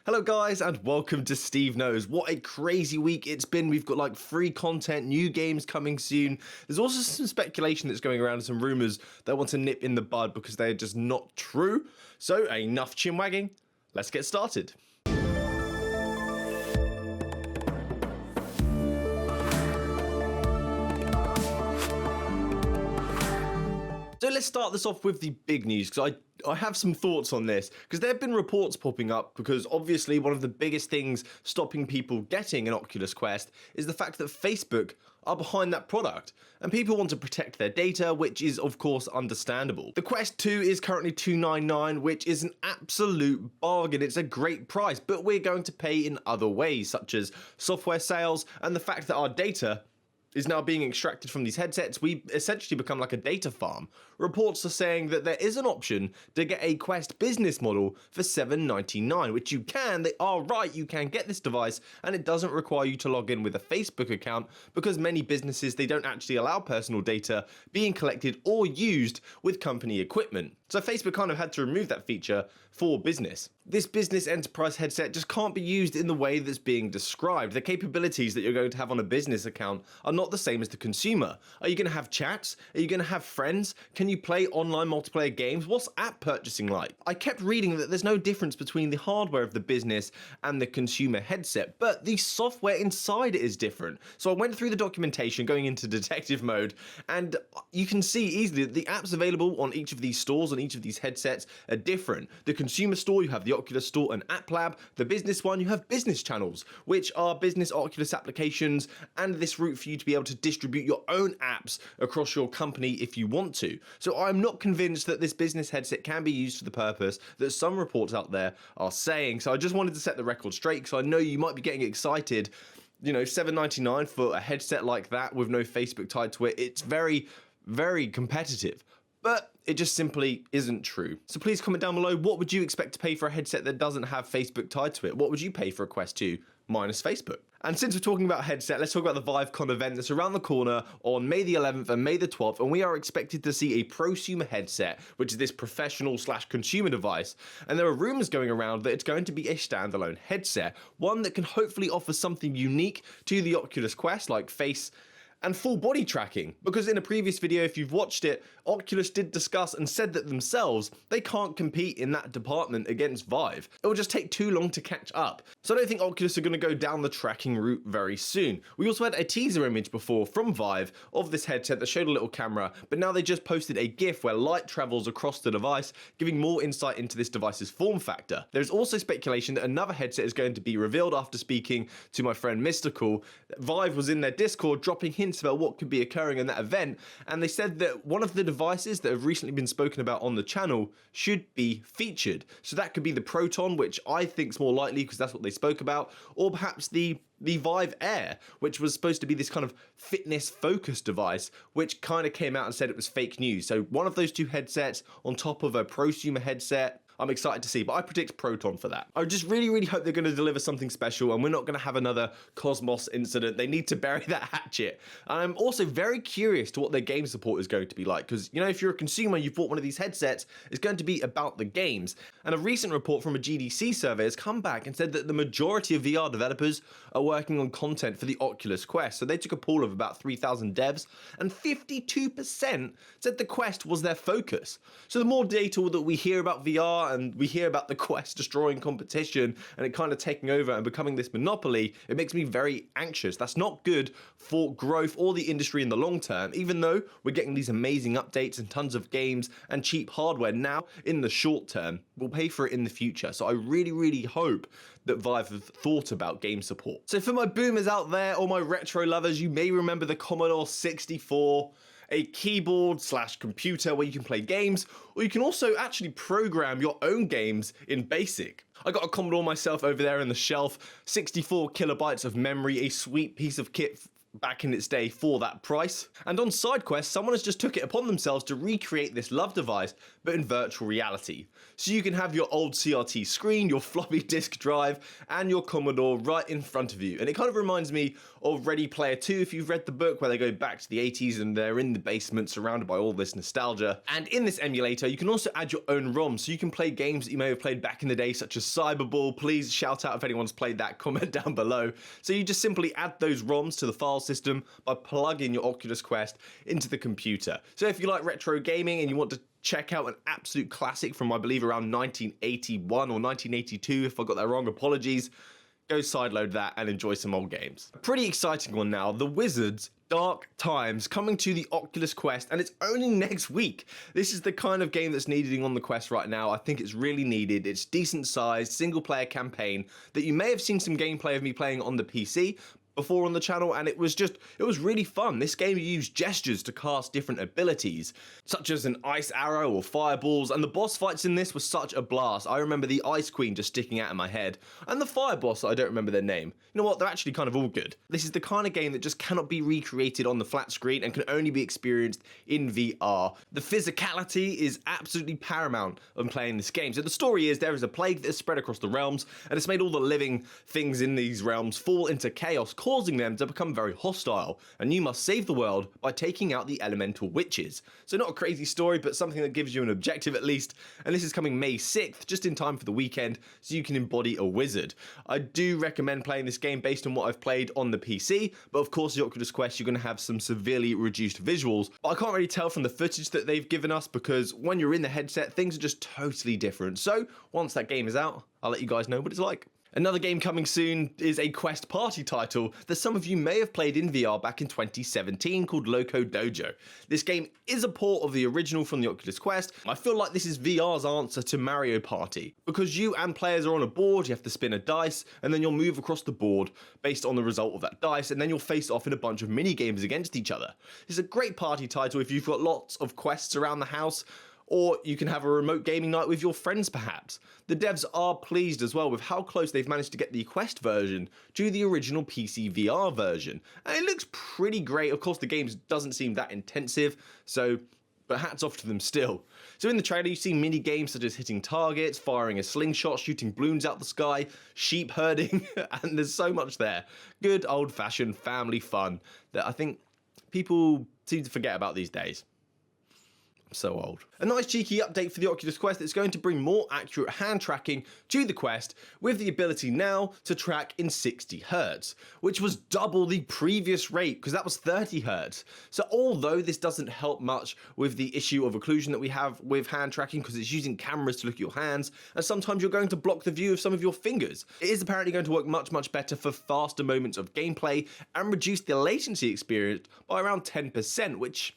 Hello guys and welcome to SteveKnows. What a crazy week it's been. We've got like free content, new games coming soon. There's also some speculation that's going around, some rumors that I want to nip in the bud because they're just not true. So enough chin wagging, let's get started. So let's start this off with the big news, because I have some thoughts on this, because there have been reports popping up, because obviously one of the biggest things stopping people getting an Oculus Quest is the fact that Facebook are behind that product, and people want to protect their data, which is of course understandable. The Quest 2 is currently $299, which is an absolute bargain. It's a great price, but we're going to pay in other ways, such as software sales and the fact that our data is now being extracted from these headsets. We essentially become like a data farm. Reports are saying that there is an option to get a Quest business model for $799, which you can, they are right, you can get this device, and it doesn't require you to log in with a Facebook account, because many businesses, they don't actually allow personal data being collected or used with company equipment. So Facebook kind of had to remove that feature for business. This business enterprise headset just can't be used in the way that's being described. The capabilities that you're going to have on a business account are not the same as the consumer. Are you going to have chats? Are you going to have friends? Can you play online multiplayer games? What's app purchasing like? I kept reading that there's no difference between the hardware of the business and the consumer headset, but the software inside it is different. So I went through the documentation going into detective mode, and you can see easily that the apps available on each of these stores, on each of these headsets, are different. The consumer store, you have the Oculus store and AppLab. The business one, you have business channels, which are business Oculus applications, and this route for you to be able to distribute your own apps across your company if you want to. So I'm not convinced that this business headset can be used for the purpose that some reports out there are saying. So I just wanted to set the record straight, because I know you might be getting excited. You know, $799 for a headset like that with no Facebook tied to it. It's very, very competitive. But it just simply isn't true. So please comment down below, what would you expect to pay for a headset that doesn't have Facebook tied to it? What would you pay for a Quest 2 minus Facebook? And since we're talking about headset, let's talk about the ViveCon event that's around the corner on May the 11th and May the 12th, and we are expected to see a prosumer headset, which is this professional / consumer device. And there are rumors going around that it's going to be a standalone headset, one that can hopefully offer something unique to the Oculus Quest, like face and full body tracking, because in a previous video, if you've watched it, Oculus did discuss and said that themselves they can't compete in that department against Vive. It will just take too long to catch up. So I don't think Oculus are going to go down the tracking route very soon. We also had a teaser image before from Vive of this headset that showed a little camera, but now they just posted a GIF where light travels across the device, giving more insight into this device's form factor. There's also speculation that another headset is going to be revealed after speaking to my friend Mystical. Vive was in their Discord dropping hints about what could be occurring in that event, and they said that one of the devices that have recently been spoken about on the channel should be featured. So that could be the Proton, which I think is more likely because that's what they spoke about, or perhaps the Vive Air, which was supposed to be this kind of fitness focused device, which kind of came out and said it was fake news. So one of those two headsets on top of a prosumer headset, I'm excited to see, but I predict Proton for that. I just really, really hope they're going to deliver something special, and we're not going to have another Cosmos incident. They need to bury that hatchet. And I'm also very curious to what their game support is going to be like, because, you know, if you're a consumer, you've bought one of these headsets, it's going to be about the games. And a recent report from a GDC survey has come back and said that the majority of VR developers are working on content for the Oculus Quest. So they took a poll of about 3,000 devs, and 52% said the Quest was their focus. So the more data that we hear about VR, and we hear about the Quest destroying competition and it kind of taking over and becoming this monopoly, it makes me very anxious. That's not good for growth or the industry in the long term, even though we're getting these amazing updates and tons of games and cheap hardware now in the short term. We'll pay for it in the future. So I really, really hope that Vive have thought about game support. So for my boomers out there, or my retro lovers, you may remember the Commodore 64, a keyboard / computer where you can play games, or you can also actually program your own games in BASIC. I got a Commodore myself over there in the shelf, 64 kilobytes of memory, a sweet piece of kit back in its day for that price. And on SideQuest, someone has just took it upon themselves to recreate this love device, but in virtual reality. So you can have your old CRT screen, your floppy disk drive, and your Commodore right in front of you. And it kind of reminds me of Ready Player 2, if you've read the book, where they go back to the 80s and they're in the basement surrounded by all this nostalgia. And in this emulator, you can also add your own ROM, so you can play games that you may have played back in the day, such as Cyberball. Please shout out if anyone's played that, comment down below. So you just simply add those ROMs to the file system by plugging your Oculus Quest into the computer. So if you like retro gaming and you want to check out an absolute classic from, I believe, around 1981 or 1982, if I got that wrong, apologies, go sideload that and enjoy some old games. A pretty exciting one now, The Wizard's Dark Times, coming to the Oculus Quest, and it's only next week. This is the kind of game that's needed on the Quest right now. I think it's really needed. It's decent sized, single player campaign that you may have seen some gameplay of me playing on the PC before on the channel, and it was really fun. This game, you use gestures to cast different abilities, such as an ice arrow or fireballs, and the boss fights in this was such a blast. I remember the Ice Queen just sticking out of my head, and the fire boss, I don't remember their name. You know what, they're actually kind of all good. This is the kind of game that just cannot be recreated on the flat screen and can only be experienced in VR. The physicality is absolutely paramount when playing this game. So the story is, there is a plague that has spread across the realms, and it's made all the living things in these realms fall into chaos, causing them to become very hostile, and you must save the world by taking out the elemental witches. So not a crazy story, but something that gives you an objective at least, and this is coming May 6th, just in time for the weekend, so you can embody a wizard. I do recommend playing this game based on what I've played on the PC, but of course the Oculus Quest, you're going to have some severely reduced visuals, but I can't really tell from the footage that they've given us, because when you're in the headset, things are just totally different. So once that game is out, I'll let you guys know what it's like. Another game coming soon is a Quest party title that some of you may have played in VR back in 2017 called Loco Dojo. This game is a port of the original from the Oculus Quest. I feel like this is VR's answer to Mario Party, because you and players are on a board, you have to spin a dice, and then you'll move across the board based on the result of that dice, and then you'll face off in a bunch of mini games against each other. It's a great party title if you've got lots of quests around the house, or you can have a remote gaming night with your friends perhaps. The devs are pleased as well with how close they've managed to get the Quest version to the original PC VR version. And it looks pretty great. Of course, the game doesn't seem that intensive, but hats off to them still. So in the trailer, you see mini games such as hitting targets, firing a slingshot, shooting balloons out the sky, sheep herding, and there's so much there. Good old-fashioned family fun that I think people seem to forget about these days. So old. A nice cheeky update for the Oculus Quest that's going to bring more accurate hand tracking to the Quest, with the ability now to track in 60 Hz, which was double the previous rate, because that was 30 Hz. So although this doesn't help much with the issue of occlusion that we have with hand tracking, because it's using cameras to look at your hands, and sometimes you're going to block the view of some of your fingers, it is apparently going to work much better for faster moments of gameplay and reduce the latency experience by around 10%, which,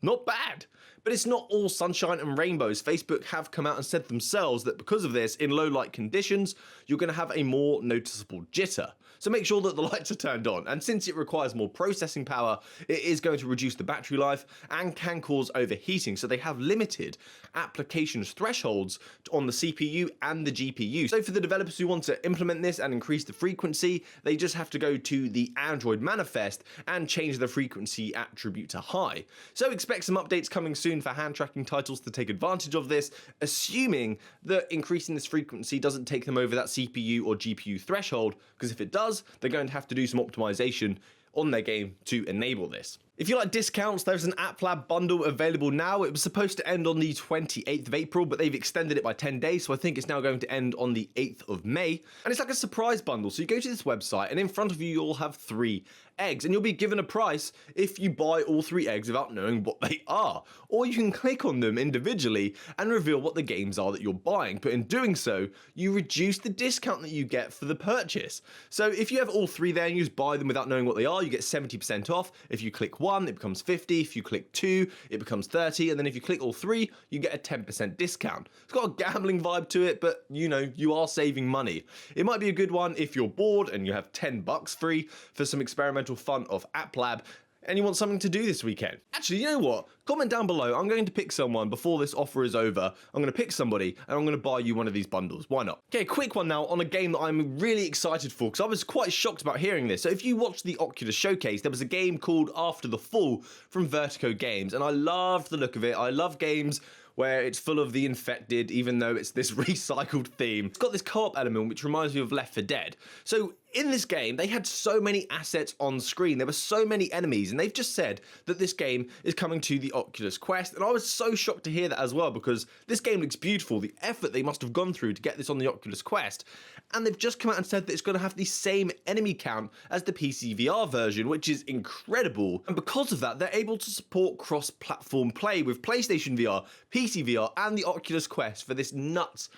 not bad. But it's not all sunshine and rainbows. Facebook have come out and said themselves that because of this, in low light conditions, you're going to have a more noticeable jitter. So make sure that the lights are turned on, and since it requires more processing power, it is going to reduce the battery life and can cause overheating, so they have limited applications thresholds on the CPU and the GPU. So for the developers who want to implement this and increase the frequency, they just have to go to the Android manifest and change the frequency attribute to high. So expect some updates coming soon for hand tracking titles to take advantage of this, assuming that increasing this frequency doesn't take them over that CPU or GPU threshold, because if it does, they're going to have to do some optimization on their game to enable this. If you like discounts, there's an AppLab Bundle available now. It was supposed to end on the 28th of April, but they've extended it by 10 days, so I think it's now going to end on the 8th of May. And it's like a surprise bundle, so you go to this website, and in front of you, you'll have 3 eggs, and you'll be given a price if you buy all 3 eggs without knowing what they are. Or you can click on them individually and reveal what the games are that you're buying, but in doing so, you reduce the discount that you get for the purchase. So if you have all 3 there and you just buy them without knowing what they are, you get 70% off. If you click 1, it becomes 50. If you click 2, it becomes 30. And then if you click all 3, you get a 10% discount. It's got a gambling vibe to it, but you know, you are saving money. It might be a good one if you're bored and you have $10 free for some experimental fun of AppLab. and you want something to do this weekend. Actually, you know what? Comment down below. I'm going to pick someone before this offer is over. I'm going to pick somebody and I'm going to buy you one of these bundles. Why not? Okay, quick one now on a game that I'm really excited for because I was quite shocked about hearing this. So if you watched the Oculus showcase, there was a game called After the Fall from Vertigo Games, and I loved the look of it. I love games where it's full of the infected, even though it's this recycled theme. It's got this co-op element which reminds me of Left 4 Dead. So in this game, they had so many assets on screen. There were so many enemies, and they've just said that this game is coming to the Oculus Quest. And I was so shocked to hear that as well, because this game looks beautiful. The effort they must have gone through to get this on the Oculus Quest. And they've just come out and said that it's going to have the same enemy count as the PC VR version, which is incredible. And because of that, they're able to support cross-platform play with PlayStation VR, PC VR, and the Oculus Quest for this nuts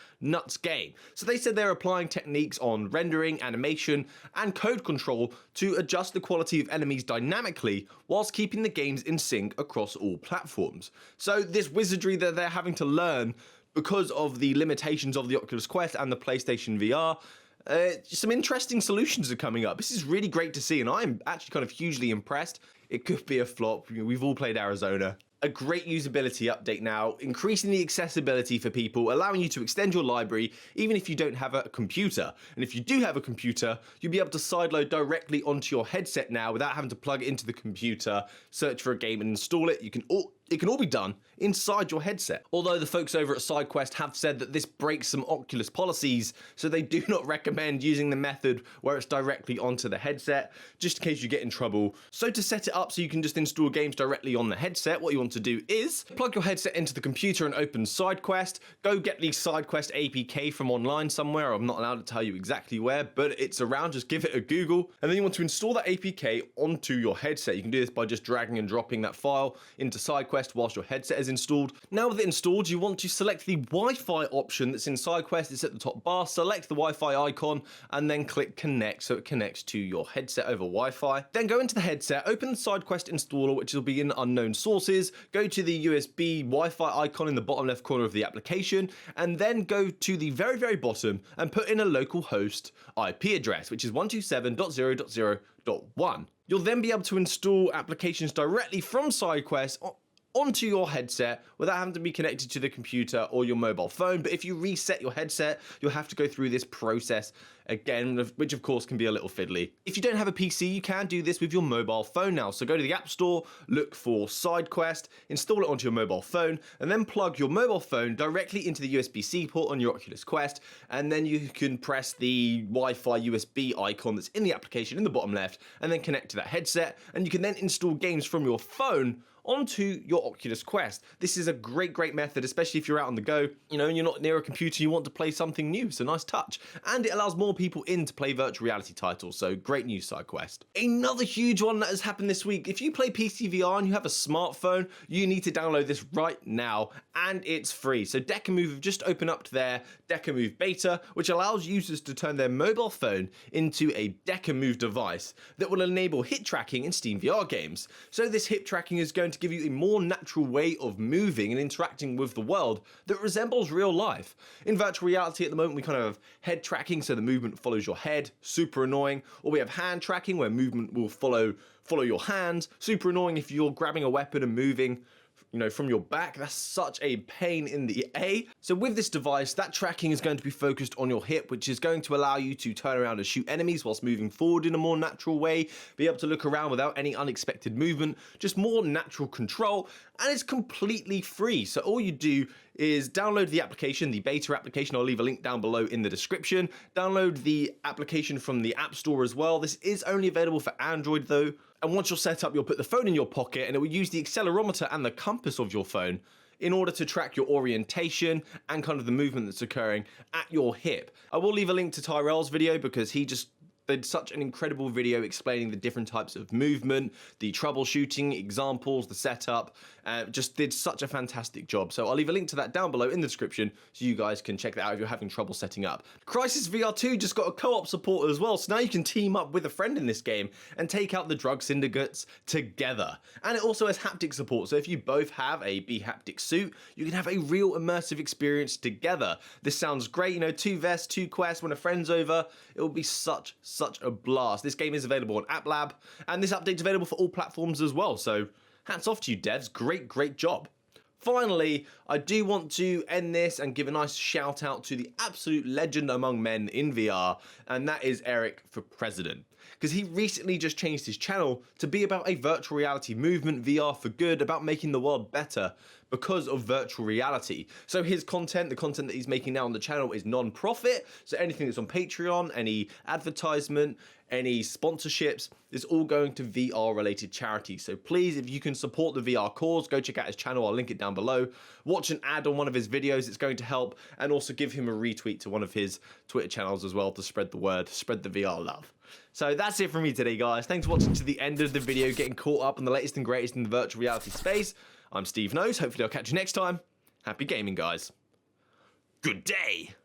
game. So they said they're applying techniques on rendering, animation, and code control to adjust the quality of enemies dynamically whilst keeping the games in sync across all platforms. So this wizardry that they're having to learn because of the limitations of the Oculus Quest and the PlayStation VR, some interesting solutions are coming up. This is really great to see, and I'm actually kind of hugely impressed. It could be a flop. We've all played Arizona. A great usability update now, increasing the accessibility for people, allowing you to extend your library even if you don't have a computer. And if you do have a computer, you'll be able to sideload directly onto your headset now without having to plug it into the computer, search for a game and install it. It can all be done inside your headset. Although the folks over at SideQuest have said that this breaks some Oculus policies, so they do not recommend using the method where it's directly onto the headset, just in case you get in trouble. So to set it up so you can just install games directly on the headset, what you want to do is plug your headset into the computer and open SideQuest. Go get the SideQuest APK from online somewhere. I'm not allowed to tell you exactly where, but it's around. Just give it a Google. And then you want to install that APK onto your headset. You can do this by just dragging and dropping that file into SideQuest whilst your headset is installed. Now with it installed, you want to select the Wi-Fi option that's in SideQuest. It's at the top bar. Select the Wi-Fi icon and then click connect so it connects to your headset over Wi-Fi. Then go into the headset, open the SideQuest installer, which will be in unknown sources. Go to the USB Wi-Fi icon in the bottom left corner of the application, and then go to the very bottom and put in a local host IP address, which is 127.0.0.1. You'll then be able to install applications directly from SideQuest onto your headset without having to be connected to the computer or your mobile phone. But if you reset your headset, you'll have to go through this process again, which of course can be a little fiddly. If you don't have a PC, you can do this with your mobile phone now. So go to the App Store, look for SideQuest, install it onto your mobile phone, and then plug your mobile phone directly into the USB-C port on your Oculus Quest, and then you can press the Wi-Fi USB icon that's in the application in the bottom left, and then connect to that headset, and you can then install games from your phone onto your Oculus Quest. This is a great method, especially if you're out on the go, and you're not near a computer, you want to play something new. It's a nice touch. And it allows more people in to play virtual reality titles, so great news, SideQuest. Another huge one that has happened this week. If you play PC VR and you have a smartphone, you need to download this right now, and it's free. So DecaMove have just opened up their DecaMove beta, which allows users to turn their mobile phone into a DecaMove device that will enable hip tracking in Steam VR games. So this hip tracking is going to give you a more natural way of moving and interacting with the world that resembles real life. In virtual reality at the moment, we kind of have head tracking, so the movement follows your head, super annoying, or we have hand tracking where movement will follow your hands, super annoying if you're grabbing a weapon and moving from your back. That's such a pain in the A. So with this device, that tracking is going to be focused on your hip, which is going to allow you to turn around and shoot enemies whilst moving forward in a more natural way, be able to look around without any unexpected movement, just more natural control, and it's completely free. So all you do is download the application, the beta application. I'll leave a link down below in the description. Download the application from the App Store as well. This is only available for Android though. And once you're set up, you'll put the phone in your pocket and it will use the accelerometer and the compass of your phone in order to track your orientation and kind of the movement that's occurring at your hip. I will leave a link to Tyrell's video because he just did such an incredible video explaining the different types of movement, the troubleshooting, examples, the setup, just did such a fantastic job. So I'll leave a link to that down below in the description so you guys can check that out if you're having trouble setting up. Crysis VR 2 just got a co-op support as well, so now you can team up with a friend in this game and take out the drug syndicates together. And it also has haptic support, so if you both have a B-haptic suit, you can have a real immersive experience together. This sounds great, two vests, two quests, when a friend's over, it will be such such a blast. This game is available on AppLab, and this update's available for all platforms as well, so hats off to you devs, great job. Finally, I do want to end this and give a nice shout out to the absolute legend among men in VR, and that is Eric for President. Because he recently just changed his channel to be about a virtual reality movement, VR for good, about making the world better because of virtual reality. So his content, the content that he's making now on the channel, is non-profit, so anything that's on Patreon, any advertisement, any sponsorships, is all going to VR related charities. So please, if you can support the VR cause, go check out his channel, I'll link it down below. Watch an ad on one of his videos, it's going to help, and also give him a retweet to one of his Twitter channels as well to spread the word, spread the VR love. So that's it from me today, guys. Thanks for watching to the end of the video, getting caught up on the latest and greatest in the virtual reality space. I'm SteveKnows, hopefully I'll catch you next time. Happy gaming, guys. Good day.